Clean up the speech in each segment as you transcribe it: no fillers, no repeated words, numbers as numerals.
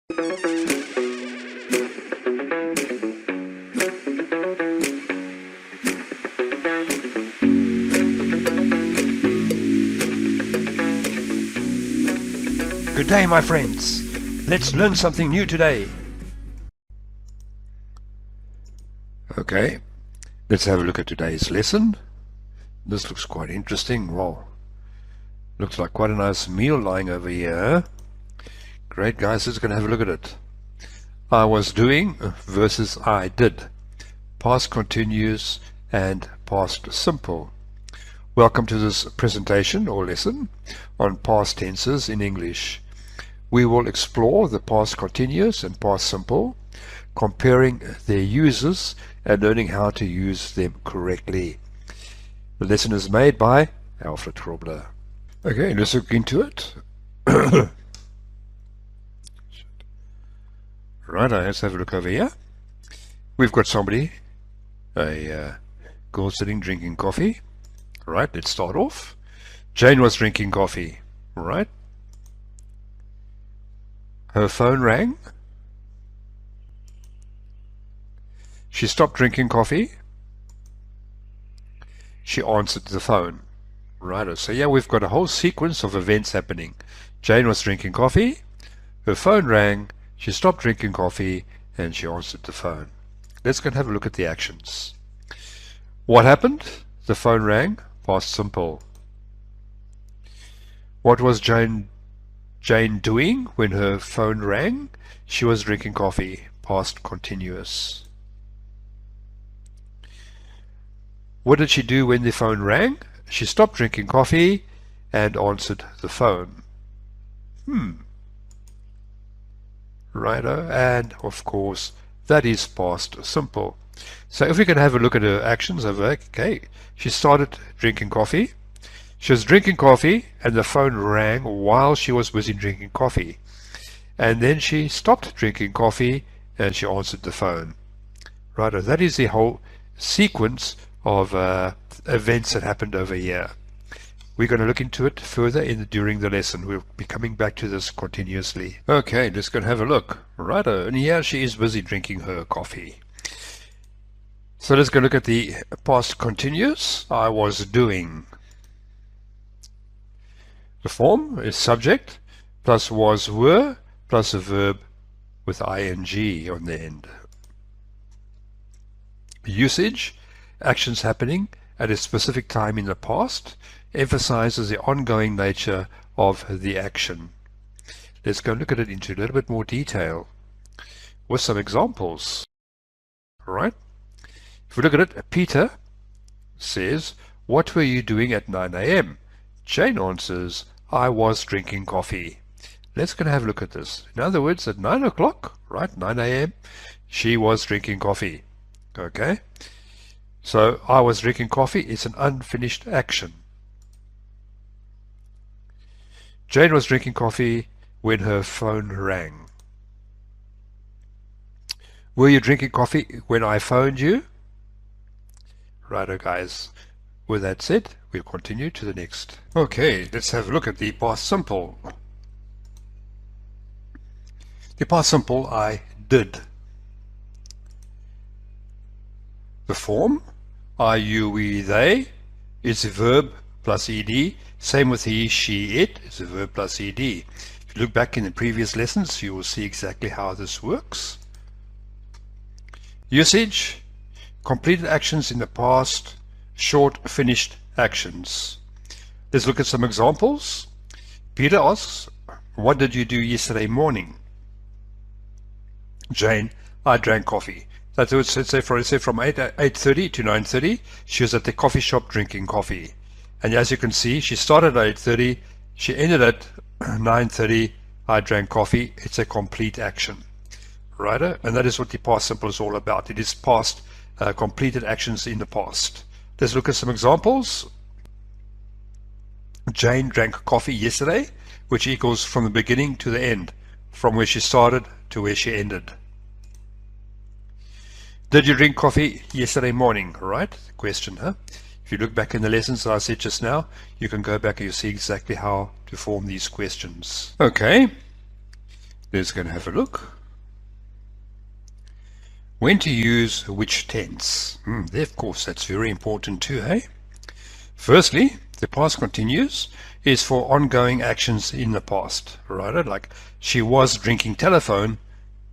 Good day, my friends. Let's learn something new today. Okay, let's have a look at today's lesson. This looks quite interesting. Wow, looks like quite a nice meal lying over here. Great, guys, let's go and have a look at it. I was doing versus I did. Past continuous and past simple. Welcome to this presentation or lesson on past tenses in English. We will explore the past continuous and past simple, comparing their uses and learning how to use them correctly. The lesson is made by Alfred Krobler. Okay, let's look into it. Right, let's have a look over here. We've got somebody, a girl sitting drinking coffee. Right, let's start off. Jane was drinking coffee. Right. Her phone rang. She stopped drinking coffee. She answered the phone. Right, so yeah, we've got a whole sequence of events happening. Jane was drinking coffee. Her phone rang. She stopped drinking coffee and she answered the phone. Let's go and have a look at the actions. What happened? The phone rang. Past simple. What was Jane doing when her phone rang? She was drinking coffee. Past continuous. What did she do when the phone rang? She stopped drinking coffee and answered the phone. Righto, and of course that is past simple. So if we can have a look at her actions over, okay, she started drinking coffee. She was drinking coffee and the phone rang while she was busy drinking coffee. And then she stopped drinking coffee and she answered the phone. Right, that is the whole sequence of events that happened over here. We're going to look into it further during the lesson. We'll be coming back to this continuously. Okay, let's go and have a look. Right, and here she is busy drinking her coffee. So let's go look at the past continuous. I was doing. The form is subject plus was were plus a verb with ing on the end. Usage, actions happening at a specific time in the past, emphasizes the ongoing nature of the action. Let's go look at it into a little bit more detail with some examples. All right. If we look at it, Peter says, "What were you doing at 9 a.m.?" Jane answers, "I was drinking coffee." Let's go and have a look at this. In other words, at 9 o'clock, right, 9 a.m., she was drinking coffee. Okay? So, I was drinking coffee is an unfinished action. Jane was drinking coffee when her phone rang. Were you drinking coffee when I phoned you? Righto, guys. With that said, we'll continue to the next. Okay, let's have a look at the past simple. The past simple, I did. The form, I, you, we, they, is a verb plus ed. Same with he, she, it, is a verb plus ed. If you look back in the previous lessons, you will see exactly how this works. Usage, completed actions in the past, short finished actions. Let's look at some examples. Peter asks, "What did you do yesterday morning?" Jane, "I drank coffee." That's what let's say from 8:30 to 9:30, she was at the coffee shop drinking coffee. And as you can see, she started at 8:30, she ended at 9:30, I drank coffee. It's a complete action. Right? And that is what the past simple is all about. It is past completed actions in the past. Let's look at some examples. Jane drank coffee yesterday, which equals from the beginning to the end, from where she started to where she ended. Did you drink coffee yesterday morning? Right? Question, huh? If you look back in the lessons that I said just now, you can go back and you'll see exactly how to form these questions. Okay. Let's go and have a look. When to use which tense? There, of course, that's very important too, hey? Firstly, the past continuous is for ongoing actions in the past, right? Like she was drinking telephone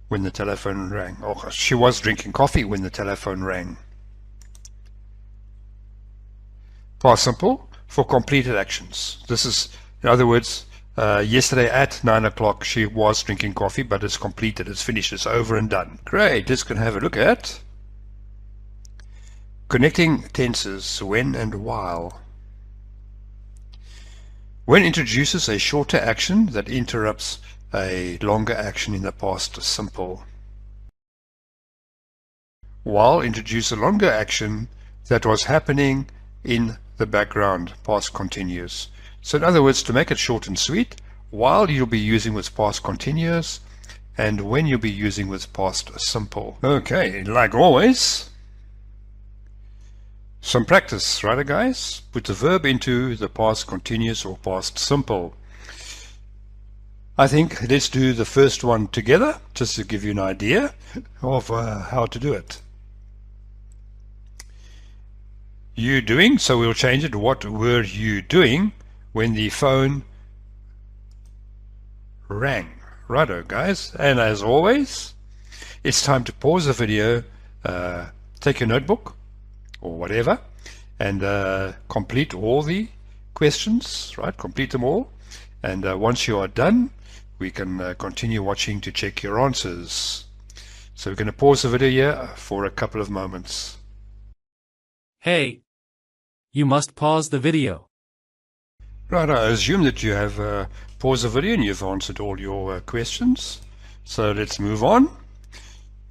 when the telephone rang, or she was drinking coffee when the telephone rang. Past simple for completed actions. This is, in other words, yesterday at 9 o'clock she was drinking coffee, but it's completed, it's finished, it's over and done. Great, let's go and have a look at connecting tenses when and while. When introduces a shorter action that interrupts a longer action in the past simple. While introduce a longer action that was happening in the background, past continuous. So in other words, to make it short and sweet, while you'll be using with past continuous, and when you'll be using with past simple. Okay, like always, some practice, right guys? Put the verb into the past continuous or past simple. I think let's do the first one together, just to give you an idea of how to do it. You doing, so we'll change it. What were you doing when the phone rang? Righto guys, and as always, it's time to pause the video, take your notebook or whatever, and complete all the questions, right? Complete them all, and once you are done, we can continue watching to check your answers. So we're going to pause the video here for a couple of moments. Hey, you must pause the video. Right, I assume that you have paused the video and you've answered all your questions. So let's move on.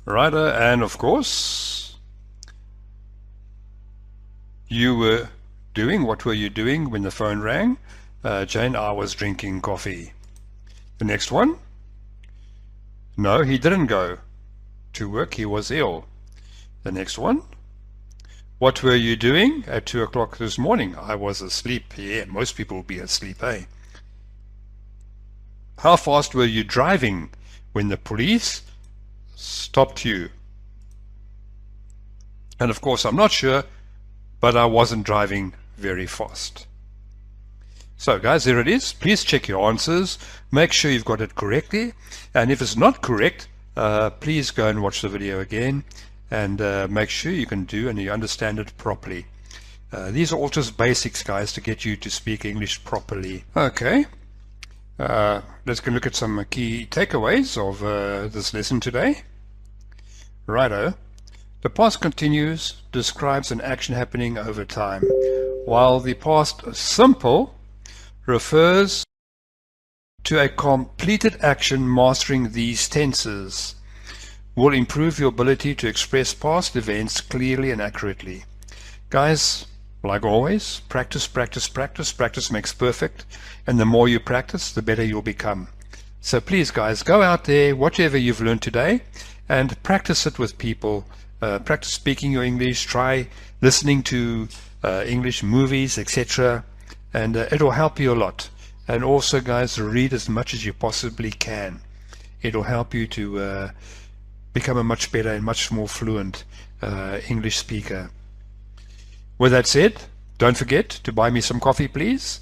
Right, and of course, you were doing, what were you doing when the phone rang? Jane, I was drinking coffee. The next one, no, he didn't go to work, he was ill. The next one, what were you doing at 2 o'clock this morning? I was asleep. Yeah, most people will be asleep, eh? How fast were you driving when the police stopped you? And of course, I'm not sure, but I wasn't driving very fast. So guys, there it is. Please check your answers. Make sure you've got it correctly. And if it's not correct, please go and watch the video again and make sure you can do and you understand it properly. These are all just basics, guys, to get you to speak English properly. Okay, let's go look at some key takeaways of this lesson today. Righto. The past continuous describes an action happening over time, while the past simple refers to a completed action. Mastering these tenses will improve your ability to express past events clearly and accurately. Guys, like always, practice, practice, practice. Practice makes perfect, and the more you practice, the better you'll become. So please, guys, go out there, whatever you've learned today, and practice it with people. Practice speaking your English, try listening to English movies, etc., and it'll help you a lot. And also, guys, read as much as you possibly can. It'll help you to become a much better and much more fluent English speaker. With that said, don't forget to buy me some coffee, please.